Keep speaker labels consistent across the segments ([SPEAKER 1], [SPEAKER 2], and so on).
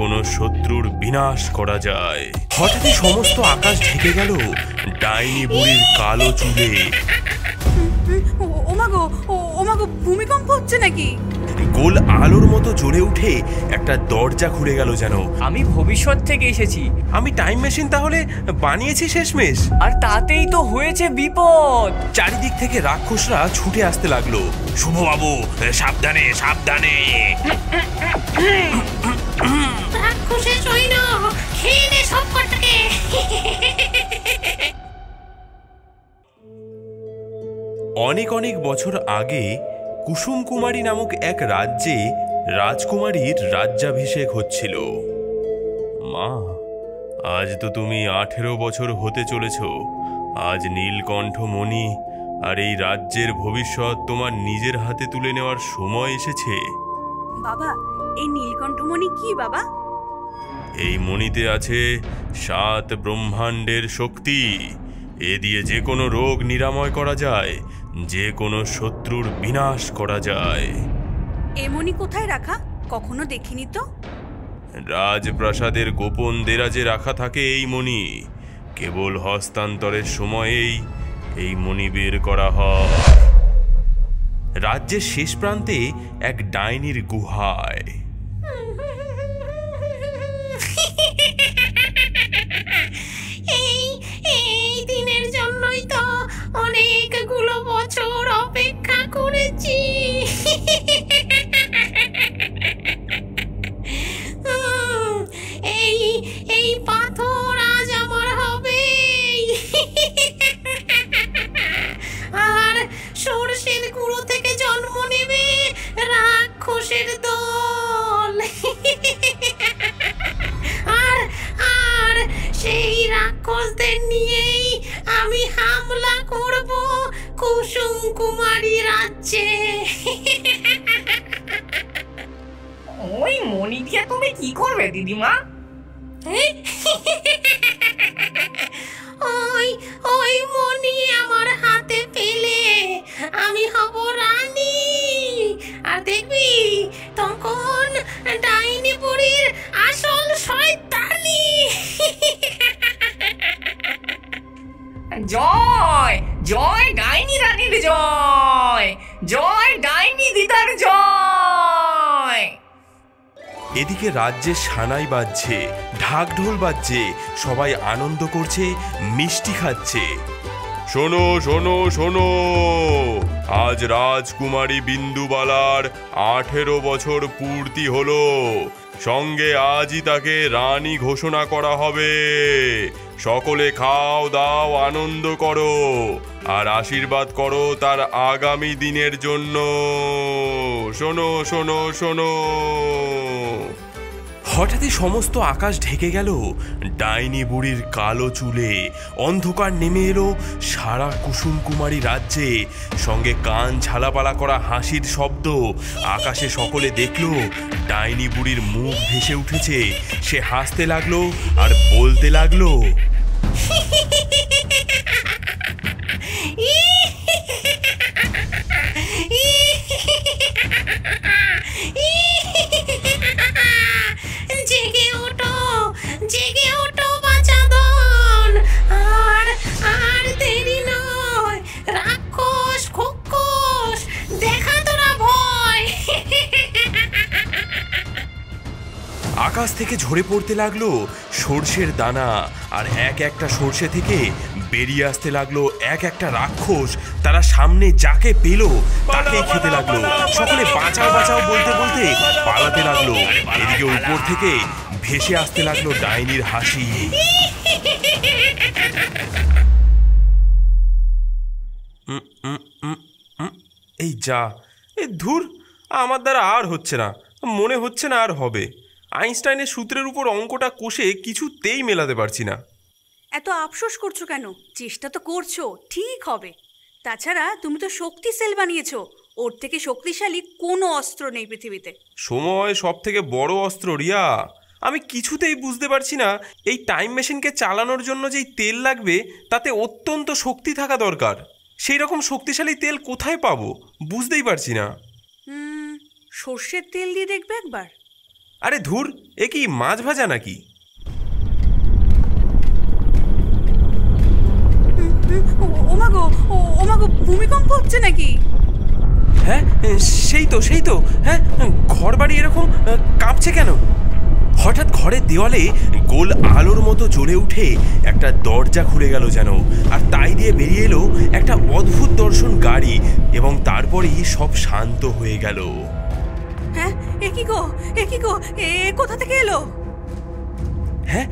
[SPEAKER 1] কোনো শত্রুর বিনাশ করা যায়। হঠাৎই সমস্ত আকাশ ঢেকে গেল ডাইনি বুড়ির কালো চুলে।
[SPEAKER 2] ওমাগো ভূমিকম্প হচ্ছে নাকি?
[SPEAKER 1] গোল আলোর মতো জ্বলে উঠে একটা দরজা খুলে গেল যেন।
[SPEAKER 3] আমি ভবিষ্যৎ থেকে এসেছি।
[SPEAKER 1] আমি টাইম মেশিন তাহলে বানিয়েছি শেষমেশ।
[SPEAKER 3] আর তাতেই তো হয়েছে বিপদ।
[SPEAKER 1] চারিদিক থেকে রাক্ষসরা ছুটে আসতে লাগলো। শুভবাবু সাবধানে সাবধানে।
[SPEAKER 4] রাক্ষসের সৈন্য খেয়ে নে সব কটাকে।
[SPEAKER 1] অনেক অনেক বছর আগে কুসুম কুমারী নামক এক রাজ্যে রাজকুমারীর রাজ্যাভিষেক হচ্ছিল। মা, আজ তো তুমি 18 বছর হতে চলেছ। আজ নীলকণ্ঠ মণি আর এই রাজ্যের ভবিষ্যৎ তোমার নিজের হাতে তুলে নেওয়ার সময় এসেছে।
[SPEAKER 2] বাবা, এই নীলকণ্ঠমণি কি বাবা?
[SPEAKER 1] এই মণিতে আছে 7 ব্রহ্মাণ্ডের শক্তি। এ দিয়ে যে কোনো রোগ নিরাময় করা যায়, যে কোনো শত্রুর বিনাশ করা যায়।
[SPEAKER 2] এমনি কোথায় রাখা? কখনো দেখিনি তো।
[SPEAKER 1] রাজপ্রাসাদের গোপন দেরাজে রাখা থাকে এই মণি। কেবল হস্তান্তরের সময়েই এই মণি বের করা হয়। রাজ্যের শেষ প্রান্তে এক ডাইনির গুহায়।
[SPEAKER 4] এই দিনের জন্যই তো অনেকগুলো বছর অপেক্ষা করেছি। এই পাথর আজ আমার হবে। আর সরষের গুঁড়ো থেকে জন্ম নেবে রাক্ষসের দল। আর সেই রাক্ষসদের নিয়েই আমি হামলা করব কুসুম কুমারী রাজ্যে।
[SPEAKER 3] ওই মণি দিয়ে তুমি কি করবে দিদিমা?
[SPEAKER 4] ওই মণি আমার হাতে পেলে আমি হব রানী। আর দেখবি তখন ডাইনি বুড়ির আসল শয়তানি।
[SPEAKER 3] জয় জয় ডাইনি রানীর জয়, জয় ডাইনি দিদার জয়।
[SPEAKER 1] এদিকে রাজ্যে সানাই বাজছে, ঢাক ঢোল বাজছে, সবাই আনন্দ করছে, মিষ্টি খাচ্ছে। শোনো শোনো শোনো, আজ রাজকুমারী বিন্দুবালার 18 বছর পূর্তি হলো। সঙ্গে আজই তাকে রানী ঘোষণা করা হবে। সকলে খাও দাও আনন্দ করো আর আশীর্বাদ করো তার আগামী দিনের জন্য। শোনো শোনো শোনো। হঠাৎই সমস্ত আকাশ ঢেকে গেল ডাইনি বুড়ির কালো চুলে। অন্ধকার নেমে এলো সারা কুসুম কুমারী রাজ্যে, সঙ্গে কান ঝালাপালা করা হাসির শব্দ। আকাশে সকলে দেখলো ডাইনি বুড়ির মুখ ভেসে উঠেছে। সে হাসতে লাগলো আর বলতে লাগলো,
[SPEAKER 4] জেগে ওঠো বাচাদন। আর দেরি নয়, রাক্ষস খোকস দেখা তোরা ভয়।
[SPEAKER 1] আকাশ থেকে ঝরে পড়তে লাগলো সর্ষের দানা, আর এক একটা সর্ষে থেকে বেরিয়ে আসতে লাগলো এক একটা রাক্ষস। তারা সামনে যাকে পেল তাকেই খেতে লাগলো। সকলে বাঁচাও বাঁচাও বলতে বলতে পালাতে লাগলো। এদিকে উপর থেকে ভেসে আসতে লাগলো ডাইনির হাসি। এই যা, এই ধুর, আমার দ্বারা আর হচ্ছে না, মনে হচ্ছে না আর হবে। আইনস্টাইনের সূত্রের উপর অঙ্কটা কষে কিছুতেই মেলাতে পারছি না।
[SPEAKER 2] এত আফসোস করছো কেন? চেষ্টা তো করছো, ঠিক হবে। তাছাড়া তুমি তো শক্তি সেল বানিয়েছো, ওর থেকে শক্তিশালী কোনো অস্ত্র নেই পৃথিবীতে।
[SPEAKER 1] সময় সব থেকে বড় অস্ত্র রিয়া। আমি কিছুতেই বুঝতে পারছি না এই টাইম মেশিনকে চালানোর জন্য যেই তেল লাগবে তাতে অত্যন্ত শক্তি থাকা দরকার। সেই রকম শক্তিশালী তেল কোথায় পাবো বুঝতেই পারছি না।
[SPEAKER 2] সর্ষের তেল দিয়ে দেখবে একবার।
[SPEAKER 1] আরে ধুর, এ কি মাছ ভাজা নাকি?
[SPEAKER 2] ওমাগো, ওমাগো, ভূমিকম্প হচ্ছে নাকি?
[SPEAKER 1] হ্যাঁ, সেই তো। হ্যাঁ, ঘর বাড়ি এরকম কাঁপছে কেন? হঠাৎ ঘরের দেওয়ালে গোল আলোর মতো জ্বলে উঠে একটা দরজা খুলে গেল যেন, আর তাই দিয়ে বেরিয়ে এলো একটা অদ্ভুত দর্শন গাড়ি, এবং তারপরেই সব শান্ত হয়ে গেল।
[SPEAKER 2] হ্যাঁ, এ কি গো, এ কোথা থেকে এলো?
[SPEAKER 1] হ্যাঁ,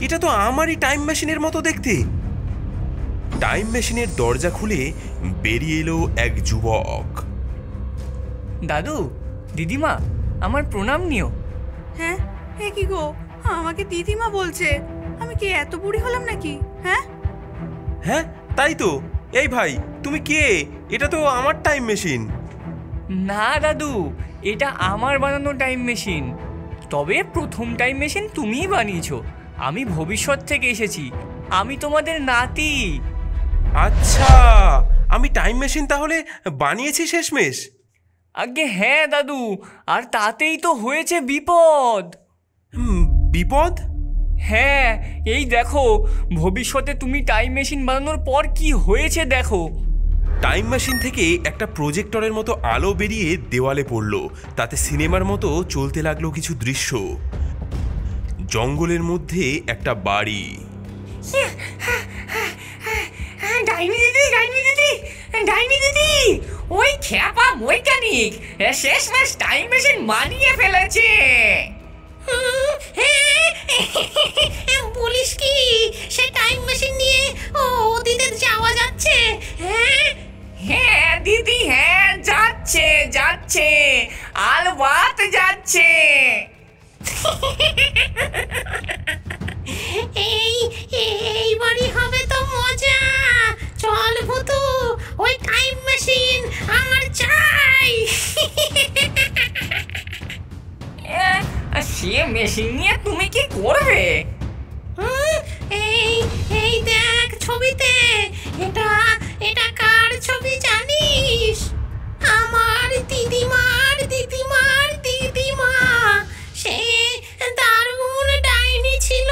[SPEAKER 1] এটা তো আমারই টাইম মেশিনের মতো দেখতে। টাইম মেশিনের দরজা খুলে বেরিয়ে এলো এক যুবক।
[SPEAKER 5] দাদু, দিদিমা, আমার প্রণাম নিও।
[SPEAKER 2] হ্যাঁ, এ কি গো, আমাকে দিদিমা বলছে? আমি কি এত বুড়ি হলাম নাকি? হ্যাঁ
[SPEAKER 1] হ্যাঁ, তাই তো। এই ভাই, তুমি কে? এটা তো আমার টাইম মেশিন।
[SPEAKER 5] না দাদু, এটা আমার বানানো টাইম মেশিন। তবে প্রথম টাইম মেশিন তুমিই বানিয়েছো। আমি ভবিষ্যৎ থেকে এসেছি। আমি তোমাদের নাতি।
[SPEAKER 1] আচ্ছা, আমি টাইম মেশিন তাহলে বানিয়েছি শেষমেশ?
[SPEAKER 5] আগে হ্যাঁ দাদু, আর তাতেই তো হয়েছে বিপদ।
[SPEAKER 1] বিপদ?
[SPEAKER 5] হ্যাঁ, এই দেখো, ভবিষ্যতে তুমি টাইম মেশিন বানানোর পর কি হয়েছে দেখো।
[SPEAKER 1] টাইম মেশিন থেকে একটা প্রজেক্টরের মতো আলো বেরিয়ে দেওয়ালে পড়লো। তাতে সিনেমার মতো চলতে লাগলো কিছু দৃশ্য। জঙ্গলের মধ্যে একটা বাড়ি।
[SPEAKER 3] ডাইনি দিদি, ওই খ্যাপা বৈজ্ঞানিক শেষমেশ টাইম মেশিন বানিয়ে ফেলেছে।
[SPEAKER 4] বলিস কি, সে টাইম মেশিন নিয়ে অতীতে যাওয়া যাচ্ছে?
[SPEAKER 3] হ্যাঁ দিদি, হ্যাঁ যাচ্ছে, আলবাত যাচ্ছে।
[SPEAKER 4] এইবারই হবে তো মজা। চল ভূতু, ওই টাইম মেশিন আমার চাই।
[SPEAKER 3] সে মেশিন নিয়ে তুমি কি করবে?
[SPEAKER 4] এই দেখ ছবিতে, এটা কার ছবি জানিস? আমার দিদিমার দিদিমা। সে দারুণ ডাইনি ছিল।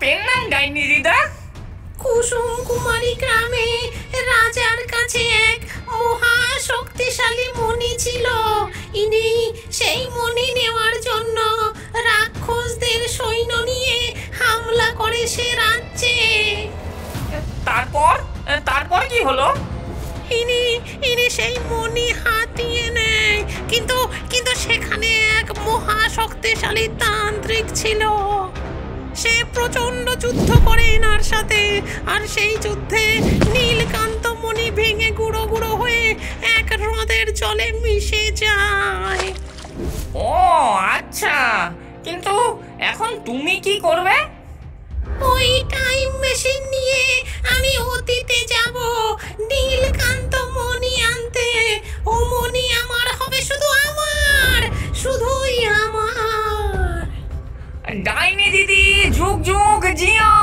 [SPEAKER 3] পেন নাম ডাইনি দিদা?
[SPEAKER 4] কুসুম কুমারী গ্রামে রাজার কাছে এক মহা শক্তিশালী মণি ছিল। ইনি সেই মণি নেওয়ার জন্য রাক্ষসদের সৈন্য নিয়ে হামলা করে সে রাজ্যে।
[SPEAKER 3] তারপর কি হলো?
[SPEAKER 4] ইনি সেই মণি হাতিয়ে নেয়, কিন্তু সেখানে এক মহা শক্তিশালী তান্ত্রিক ছিল। সে প্রচন্ড যুদ্ধ করে এনার সাথে, আর সেই যুদ্ধে নীলকান্ত মণি ভেঙে গুঁড়ো গুঁড়ো হয়ে এক হ্রদের জলে মিশে যায়।
[SPEAKER 3] ও আচ্ছা, কিন্তু এখন তুমি কি করবে?
[SPEAKER 4] ওই টাইম মেশিন নিয়ে আমি অতীতে যাব নীলকান্ত মণি আনতে। ও মণি আমার হবে শুধুই আমার।
[SPEAKER 3] ডাইনি দিদি, যুগ যুগ জিও।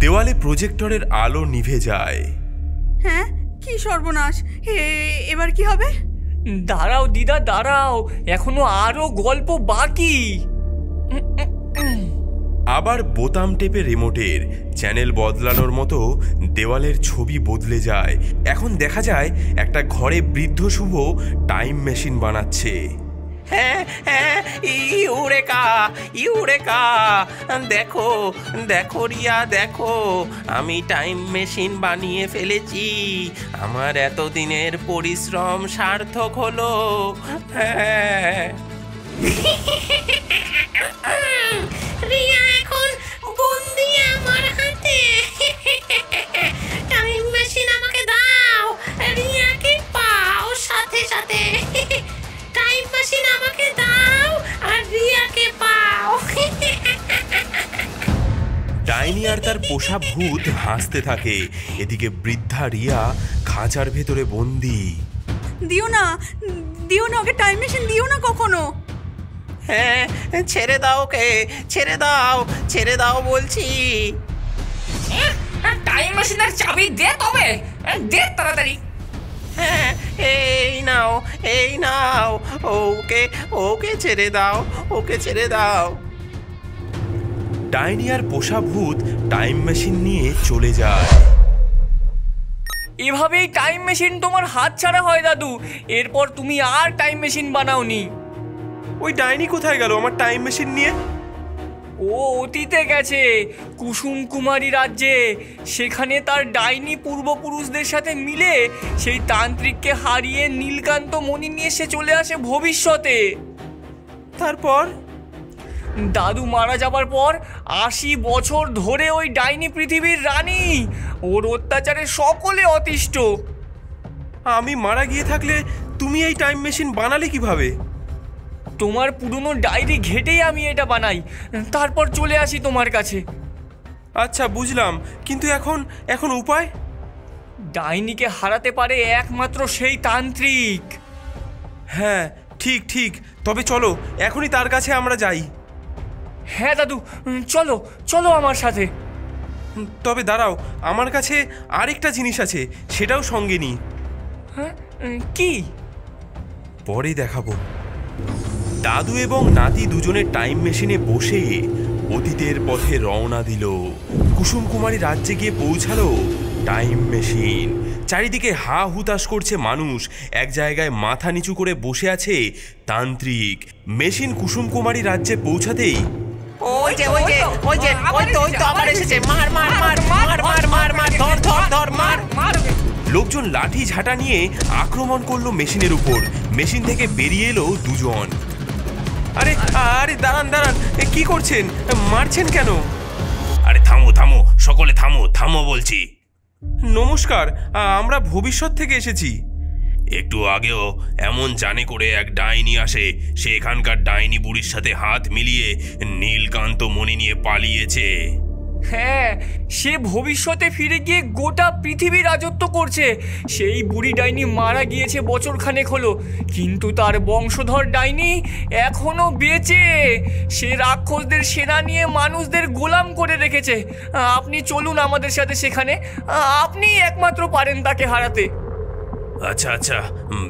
[SPEAKER 1] দেওয়ালে প্রজেক্টরের আলো নিভে যায়।
[SPEAKER 2] হ্যাঁ, কি সর্বনাশ! এবার কি হবে?
[SPEAKER 5] দাঁড়াও দিদা, দাঁড়াও, এখনো আরো গল্প বাকি।
[SPEAKER 1] আবার বোতাম টেপে রিমোটের চ্যানেল বদলানোর মতো দেওয়ালের ছবি বদলে যায়। এখন দেখা যায় একটা ঘরে বৃদ্ধ শুভ টাইম মেশিন বানাচ্ছে।
[SPEAKER 6] হ্যাঁ, ইউরেকা, দেখো রিয়া, দেখো, আমি টাইম মেশিন বানিয়ে ফেলেছি। আমার এতদিনের পরিশ্রম সার্থক হলো। হ্যাঁ,
[SPEAKER 4] রিয়া এখন বন্দি আমার হাতে। টাইম মেশিন আমাকে দাও, রিয়াকে পাও সাথে সাথে। টাইম মেশিন আমাকে দাও আর রিয়াকে পাও।
[SPEAKER 1] ডাইনি আর তার পোষা ভূত হাসতে থাকে। এদিকে বৃদ্ধা রিয়া খাঁচার ভেতরে বন্দি।
[SPEAKER 2] দিও না ওকে টাইম মেশিন দিও না কখনো।
[SPEAKER 6] হ্যাঁ, ছেড়ে দাও ওকে, ছেড়ে দাও বলছি।
[SPEAKER 3] টাইম মেশিনের চাবি দে, তবে দে তাড়াতাড়ি।
[SPEAKER 6] হ্যাঁ, এই নাও, এই নাও, ওকে ওকে ছেড়ে দাও, ওকে ছেড়ে দাও।
[SPEAKER 1] ডাইনি আর পোষা ভূত টাইম মেশিন নিয়ে চলে যায়।
[SPEAKER 5] এভাবেই টাইম মেশিন তোমার হাত ছাড়া হয় দাদু। এরপর তুমি আর টাইম মেশিন বানাওনি।
[SPEAKER 1] ওই ডাইনি কোথায় গেল আমার টাইম মেশিন নিয়ে?
[SPEAKER 5] ও অতীতে গেছে, কুসুম কুমারী রাজ্যে। সেখানে তার ডাইনি পূর্বপুরুষদের সাথে মিলে সেই তান্ত্রিককে হারিয়ে নীলকান্ত মণি নিয়ে সে চলে আসে ভবিষ্যতে।
[SPEAKER 1] তারপর
[SPEAKER 5] দাদু মারা যাবার পর ৮০ বছর ধরে ওই ডাইনি পৃথিবীর রানী। ওর অত্যাচারে সকলে অতিষ্ঠ।
[SPEAKER 1] আমি মারা গিয়ে থাকলে তুমি এই টাইম মেশিন বানালে কিভাবে?
[SPEAKER 5] তোমার পুরনো ডায়েরি ঘেটেই আমি এটা বানাই, তারপর চলে আসি তোমার কাছে।
[SPEAKER 1] আচ্ছা বুঝলাম, কিন্তু এখন উপায়?
[SPEAKER 5] ডাইনিকে হারাতে পারে একমাত্র সেই তান্ত্রিক।
[SPEAKER 1] হ্যাঁ ঠিক ঠিক, তবে চলো এখনই তার কাছে আমরা যাই।
[SPEAKER 5] হ্যাঁ দাদু, চলো চলো আমার সাথে।
[SPEAKER 1] তবে দাঁড়াও, আমার কাছে আরেকটা জিনিস আছে, সেটাও সঙ্গে নিই।
[SPEAKER 5] হ্যাঁ, কি?
[SPEAKER 1] পরে দেখাবো। দাদু এবং নাতি দুজনে টাইম মেশিনে বসে অতীতের পথে রওনা দিল। কুসুম কুমারী রাজ্যে গিয়ে পৌঁছালো টাইম মেশিন। চারিদিকে হা হুতাশ করছে মানুষ, এক জায়গায় মাথা নিচু করে বসে আছে তান্ত্রিক। মেশিন কুসুম কুমারী রাজ্যে পৌঁছাতেই
[SPEAKER 6] ওই যে ওই যে ওই যে ওই তো আবার এসেছে। মার মার মার মার মার মার মার, ধর ধর ধর, মার মার।
[SPEAKER 1] লোকজন লাঠি ঝাঁটা নিয়ে আক্রমণ করলো মেশিনের উপর। মেশিন থেকে বেরিয়ে এলো দুজন। আরে আরে দাঁড়ান দাঁড়ান, কি করছেন? মারছেন কেন?
[SPEAKER 6] আরে থামো থামো, সকলে থামো থামো বলছি।
[SPEAKER 1] নমস্কার, আমরা ভবিষ্যৎ থেকে এসেছি।
[SPEAKER 6] একটু আগেও এমন জানে করে এক ডাইনি আসে, সে এখানকার ডাইনি বুড়ির সাথে হাত মিলিয়ে নীলকান্ত মণি নিয়ে পালিয়েছে।
[SPEAKER 5] হ্যাঁ, সে ভবিষ্যতে ফিরে গিয়ে গোটা পৃথিবী রাজত্ব করছে। সেই বুড়ি ডাইনি মারা গিয়েছে বছরখানেক হলো, কিন্তু তার বংশধর ডাইনি এখনো বেঁচে। সে রাক্ষসদের সেনা নিয়ে মানুষদের গোলাম করে রেখেছে। আপনি চলুন আমাদের সাথে সেখানে, আপনি একমাত্র পারেন তাকে হারাতে।
[SPEAKER 6] আচ্ছা আচ্ছা,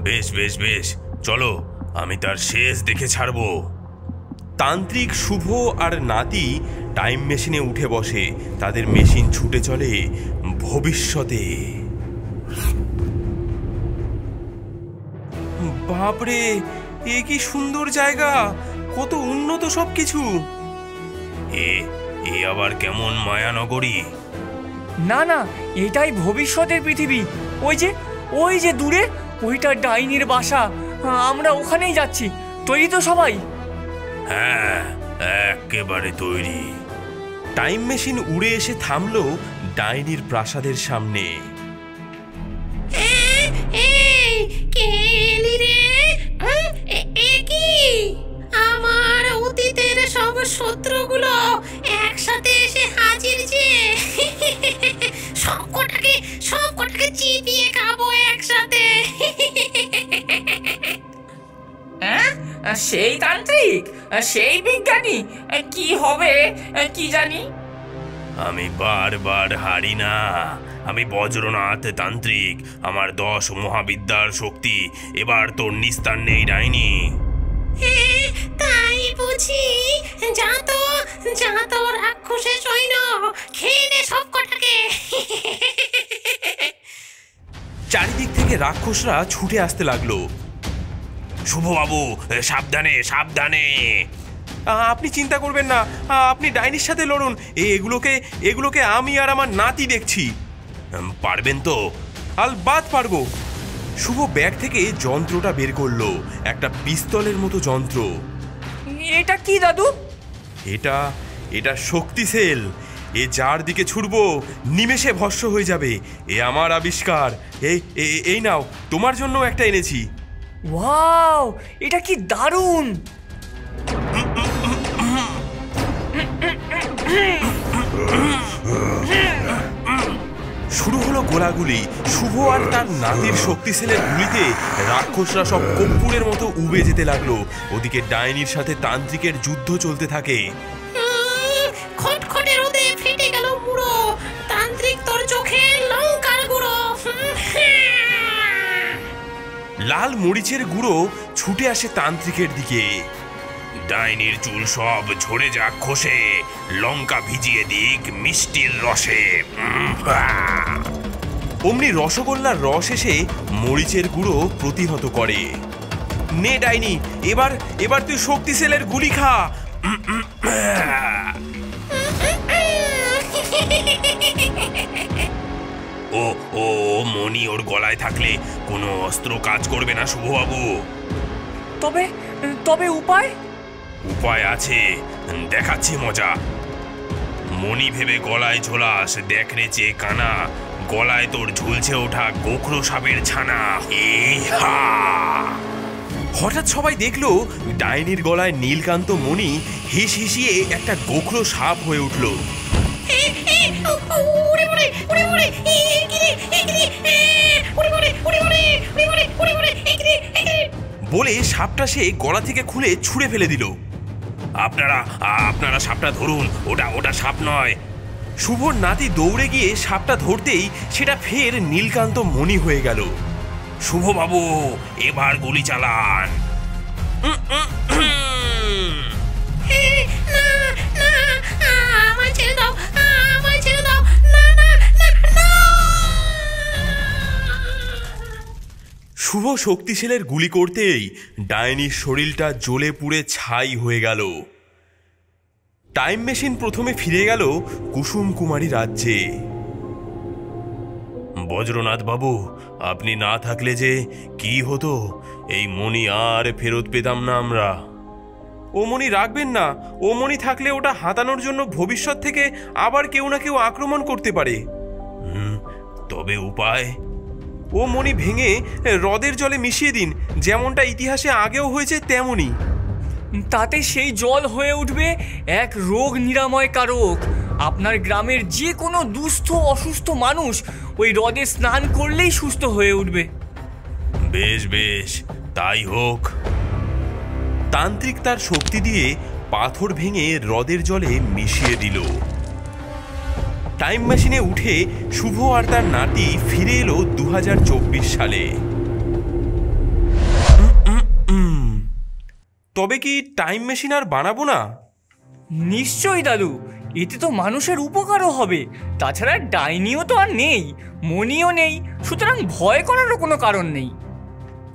[SPEAKER 6] বেশ বেশ বেশ, চলো, আমি তার শেষ দেখে ছাড়বো।
[SPEAKER 1] তান্ত্রিক শুভ আর নাতি টাইম মেশিনে উঠে বসে। তাদের মেশিন ছুটে চলে ভবিষ্যতে। বাপরে, এ কি সুন্দর জায়গা, কত উন্নত সবকিছু।
[SPEAKER 6] এ আবার কেমন মায়ানগরী?
[SPEAKER 5] না না, এটাই ভবিষ্যতের পৃথিবী। ওই যে দূরে ওইটা ডাইনির বাসা। আমরা ওখানেই যাচ্ছি। তৈরি তো সবাই?
[SPEAKER 6] হ্যাঁ, একেবারে তৈরি।
[SPEAKER 1] টাইম মেশিন উড়ে এসে থামলো ডাইনির প্রাসাদের সামনে।
[SPEAKER 4] আমার অতীতের সব শত্রুগুলো একসাথে এসে হাজির যে। সবকটাকে চিবিয়ে খাবো একসাথে।
[SPEAKER 3] সেই তান্ত্রিক, সেই বিজ্ঞানী, কি হবে কি জানি।
[SPEAKER 6] আমি বারবার হারি না। আমি বজ্রনাথ তান্ত্রিক, আমার 10 মহাবিদ্যার শক্তি। এবার তোর নিস্তার নেই ডাইনি।
[SPEAKER 4] তাই বুঝি? যা তো রাক্ষসের সৈন্য, খেয়ে নে সবকটাকে।
[SPEAKER 1] চারিদিক থেকে রাক্ষসরা ছুটে আসতে লাগলো।
[SPEAKER 6] শুভবাবু, সাবধানে সাবধানে।
[SPEAKER 1] আপনি চিন্তা করবেন না, আপনি ডাইনির সাথে লড়ুন। এগুলোকে আমি আর আমার নাতি দেখছি।
[SPEAKER 6] পারবেন তো?
[SPEAKER 1] আলবাত পারবো। শুভ ব্যাগ থেকে যন্ত্রটা বের করলো, একটা পিস্তলের মতো যন্ত্র।
[SPEAKER 5] এটা কি দাদু?
[SPEAKER 1] এটা শক্তি সেল। এ যার দিকে ছুড়বো নিমেষে ভস্ম হয়ে যাবে। এ আমার আবিষ্কার। এই নাও, তোমার জন্য একটা এনেছি।
[SPEAKER 5] ওয়াও, এটা কি দারুণ!
[SPEAKER 1] শুরু হলো গোলাগুলি। শুভ আর তার নাতির শক্তি সেলের গুলিতে রাক্ষসরা সব কর্পূরের মতো উবে যেতে লাগলো। ওদিকে ডাইনির সাথে তান্ত্রিকের যুদ্ধ চলতে থাকে।
[SPEAKER 4] খটখটে রোদে ফেটে গেল পুরো। তান্ত্রিক তোর চোখে লঙ্কার গুঁড়ো।
[SPEAKER 1] লাল মরিচের গুঁড়ো ছুটে আসে তান্ত্রিকের দিকে।
[SPEAKER 6] ডাইনির চুল সব ঝরে যাক খসে, লঙ্কা ভিজিয়ে দিক মিষ্টির রসে।
[SPEAKER 1] অমনি রসগোল্লার রস এসে মরিচের গুঁড়ো প্রতিহত করে। নে ডাইনি, এবার এবার তুই শক্তি সেলের গুলি খা।
[SPEAKER 6] ও ও মণি ওর গলায় থাকলে কোনো অস্ত্র কাজ করবে না শুভবাবু।
[SPEAKER 5] তবে তবে উপায়?
[SPEAKER 6] উপায় আছে, দেখাচ্ছি মজা। মণি ভেবে গলায় ঝোলাস, দেখ রে চেয়ে কানা, গলায় তোর ঝুলছে ওঠা গোখরো সাপের ছানা। এই হা!
[SPEAKER 1] হঠাৎ সবাই দেখলো ডাইনির গলায় নীলকান্ত মণি হিস হিসিয়ে একটা গোখরো সাপ হয়ে উঠল। বলে সাপটা সে গলা থেকে খুলে ছুঁড়ে ফেলে দিল।
[SPEAKER 6] আপনারা আপনারা সাপটা ধরুন, ওটা ওটা সাপ নয়।
[SPEAKER 1] শুভর নাতি দৌড়ে গিয়ে সাপটা ধরতেই সেটা ফের নীলকান্ত মণি হয়ে গেল।
[SPEAKER 6] শুভবাবু এবার গুলি চালান।
[SPEAKER 1] শুভ শক্তিশালের গুলি করতেই ডাইনির শরীরটা জ্বলে পুড়ে ছাই হয়ে গেল। টাইম মেশিন প্রথমে ফিরে গেল কুসুম কুমারী রাজ্যে।
[SPEAKER 6] বজ্রনাথ বাবু, আপনি না থাকলে যে কি হতো, এই মণি আর ফেরত পেতাম না আমরা।
[SPEAKER 1] ও মণি রাখবেন না, ও মণি থাকলে ওটা হাতানোর জন্য ভবিষ্যৎ থেকে আবার কেউ না কেউ আক্রমণ করতে পারে।
[SPEAKER 6] তবে উপায়?
[SPEAKER 1] ও মণি ভেঙে হ্রদের জলে মিশিয়ে দিন, যেমনটা ইতিহাসে আগেও হয়েছে তেমনই।
[SPEAKER 5] তাতে সেই জল হয়ে উঠবে এক রোগ নিরাময় কারক। আপনার গ্রামের যে কোনো দুস্থ অসুস্থ মানুষ ওই হ্রদে স্নান করলেই সুস্থ হয়ে উঠবে।
[SPEAKER 6] বেশ বেশ, তাই হোক।
[SPEAKER 1] তান্ত্রিক তার শক্তি দিয়ে পাথর ভেঙে হ্রদের জলে মিশিয়ে দিল। টাইম মেশিনে উঠে শুভ আর তার নাতি ফিরে এলো 2024 সালে। তবে কি টাইম মেশিন আর বানাবো না?
[SPEAKER 5] নিশ্চয়ই দাদু, এতে তো মানুষের উপকারও হবে। তাছাড়া ডাইনিও তো আর নেই, মণিও নেই, সুতরাং ভয় করারও কোনো কারণ নেই।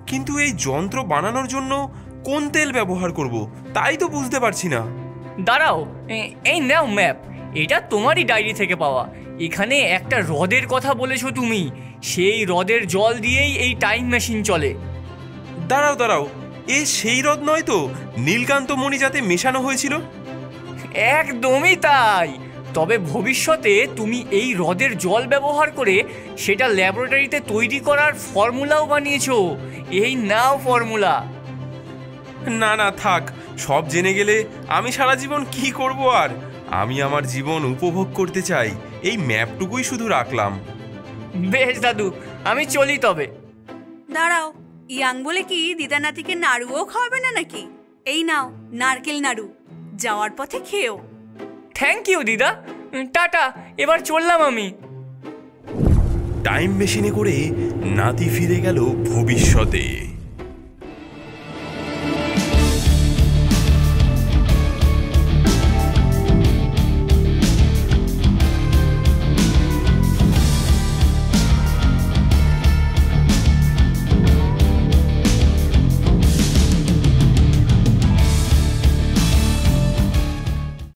[SPEAKER 1] কিন্তু এই যন্ত্র বানানোর জন্য কোন তেল ব্যবহার করব তাই তো বুঝতে পারছি না।
[SPEAKER 5] দাঁড়াও, এই নাও ম্যাপ, এটা তোমারই ডায়েরি থেকে পাওয়া। এখানে একটা হ্রদের কথা বলেছো তুমি, সেই হ্রদের জল দিয়েই এই টাইম মেশিন চলে।
[SPEAKER 1] দাঁড়াও দাঁড়াও, এ সেই হ্রদ নয় তো নীলকান্ত মণি যাতে মেশানো হয়েছিল?
[SPEAKER 5] একদমই তাই। তবে ভবিষ্যতে তুমি এই হ্রদের জল ব্যবহার করে সেটা ল্যাবরেটরিতে তৈরি করার ফর্মুলাও বানিয়েছো। এই নাও ফর্মুলা।
[SPEAKER 1] না না থাক, সব জেনে গেলে আমি সারা জীবন কি করব আর? আমি আমার জীবন উপভোগ করতে চাই, এই ম্যাপটুকুই শুধু রাখলাম।
[SPEAKER 5] বেশ দাদু, আমি চলি তবে।
[SPEAKER 2] দাঁড়াও, ইয়াং বলে কি দিদা নাতিকে নাড়ুও খাওয়াবে না নাকি? এই নাও নারকেল নাড়ু, যাওয়ার পথে খেও।
[SPEAKER 5] থ্যাংক ইউ দিদা, টাটা, এবার চললাম আমি।
[SPEAKER 1] টাইম মেশিনে করে নাতি ফিরে গেল ভবিষ্যতে।